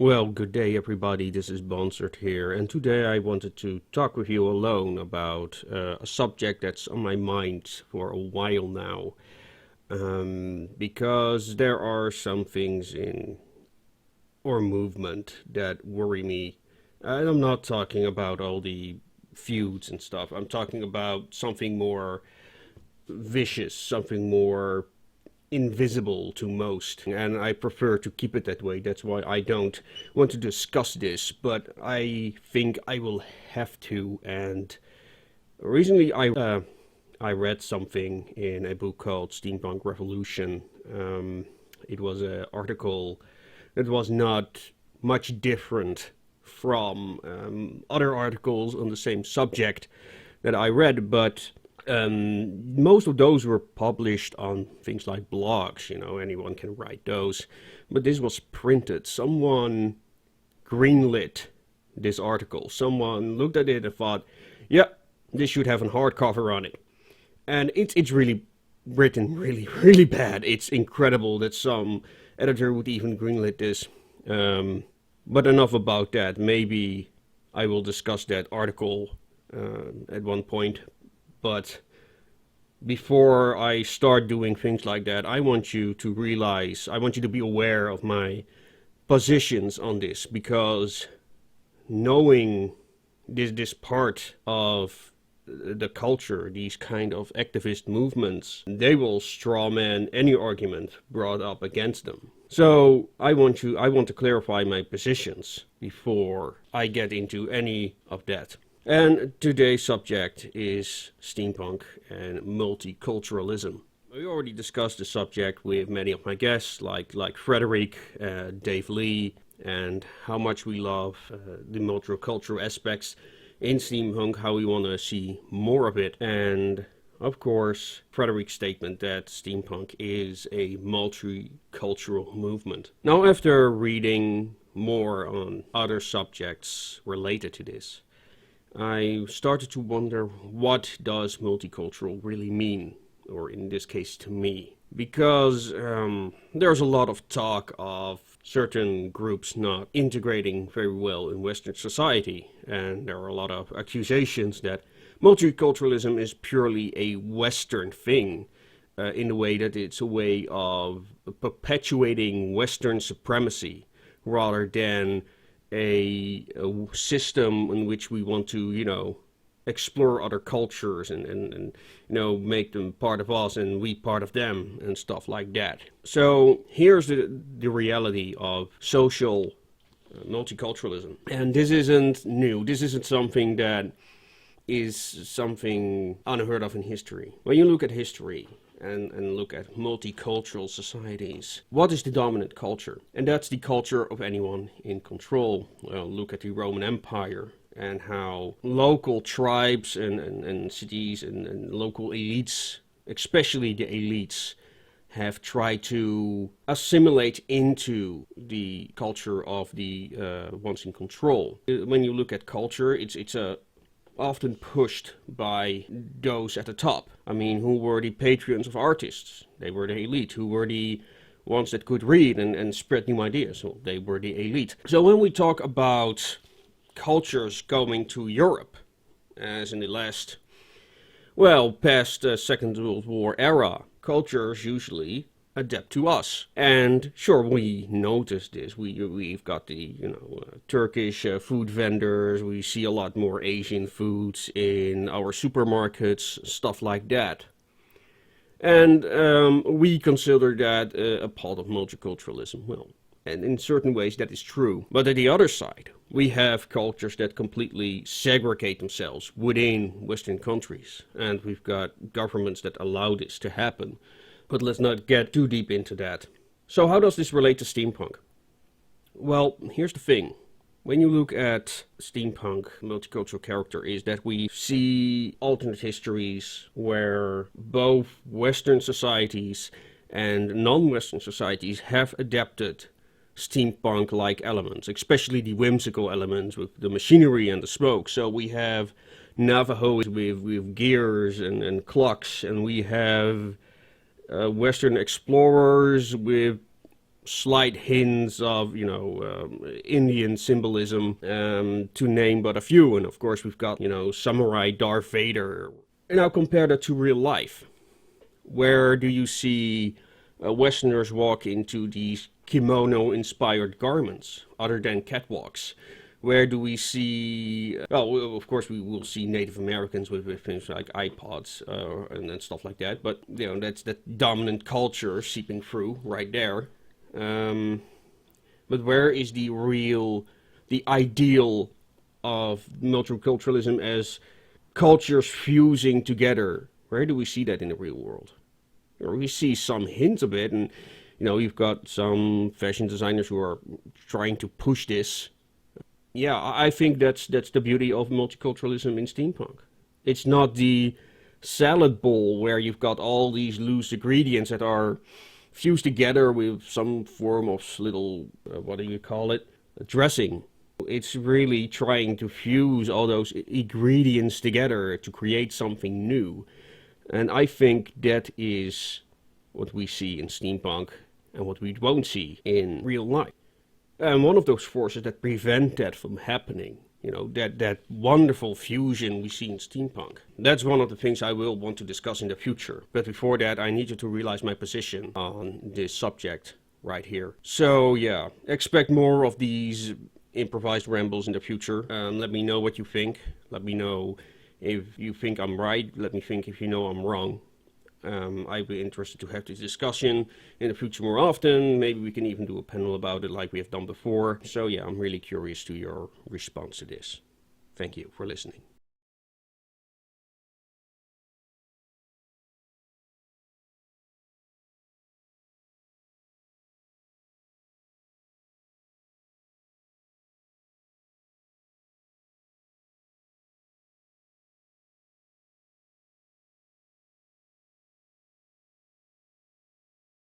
Well, good day everybody, this is Bonsert here, and today I wanted to talk with you alone about a subject that's on my mind for a while now. Because there are some things in our movement that worry me. And I'm not talking about all the feuds and stuff, I'm talking about something more vicious, something more invisible to most, and I prefer to keep it that way. That's why I don't want to discuss this, but I think I will have to. And recently I read something in a book called Steampunk Revolution. It was an article that was not much different from other articles on the same subject that I read, but most of those were published on things like blogs, anyone can write those. But this was printed. Someone greenlit this article. Someone looked at it and thought, yeah, this should have a hardcover on it. And it's really written really, really bad. It's incredible that some editor would even greenlit this. But enough about that. Maybe I will discuss that article at one point. But before I start doing things like that, I want you to realize, I want you to be aware of my positions on this, because knowing this part of the culture, these kind of activist movements, they will strawman any argument brought up against them. So I want to clarify my positions before I get into any of that. And today's subject is steampunk and multiculturalism. We already discussed the subject with many of my guests, like Frederick, Dave Lee, and how much we love the multicultural aspects in steampunk, how we want to see more of it, and of course Frederick's statement that steampunk is a multicultural movement. Now, after reading more on other subjects related to this, I started to wonder, what does multicultural really mean? Or in this case, to me. Because there's a lot of talk of certain groups not integrating very well in Western society. And there are a lot of accusations that multiculturalism is purely a Western thing. In the way that it's a way of perpetuating Western supremacy rather than a system in which we want to, explore other cultures and make them part of us and we part of them and stuff like that. So here's the reality of social multiculturalism. And this isn't new. This isn't something that is something unheard of in history. When you look at history, and look at multicultural societies, what is the dominant culture? And that's the culture of anyone in control. Well, look at the Roman Empire and how local tribes and cities and local elites, especially the elites, have tried to assimilate into the culture of the ones in control. When you look at culture, it's often pushed by those at the top. I mean, who were the patrons of artists? They were the elite. Who were the ones that could read and spread new ideas? Well, they were the elite. So when we talk about cultures going to Europe, as in the last, past Second World War era, cultures usually adapt to us. And sure, we notice this. We've got the Turkish food vendors. We see a lot more Asian foods in our supermarkets, stuff like that. And we consider that a part of multiculturalism. Well, and in certain ways that is true. But at the other side, we have cultures that completely segregate themselves within Western countries. And we've got governments that allow this to happen. But let's not get too deep into that. So how does this relate to steampunk? Well, here's the thing. When you look at steampunk, multicultural character is that we see alternate histories where both Western societies and non-Western societies have adapted steampunk-like elements, especially the whimsical elements with the machinery and the smoke. So we have Navajos with gears and clocks, and we have Western explorers with slight hints of, Indian symbolism, to name but a few. And of course, we've got, samurai Darth Vader. And now compare that to real life. Where do you see Westerners walk into these kimono-inspired garments, other than catwalks? Where do we see, well, of course we will see Native Americans with things like iPods and stuff like that, but, that's that dominant culture seeping through right there. But where is the ideal of multiculturalism as cultures fusing together? Where do we see that in the real world? We see some hints of it, and, you've got some fashion designers who are trying to push this. Yeah, I think that's the beauty of multiculturalism in steampunk. It's not the salad bowl where you've got all these loose ingredients that are fused together with some form of little, what do you call it, dressing. It's really trying to fuse all those ingredients together to create something new. And I think that is what we see in steampunk and what we won't see in real life. And one of those forces that prevent that from happening, that wonderful fusion we see in steampunk. That's one of the things I will want to discuss in the future. But before that, I need you to realize my position on this subject right here. So yeah, expect more of these improvised rambles in the future. Let me know what you think. Let me know if you think I'm right. Let me think if you know I'm wrong. I'd be interested to have this discussion in the future more often. Maybe we can even do a panel about it like we have done before. So yeah, I'm really curious to your response to this. Thank you for listening.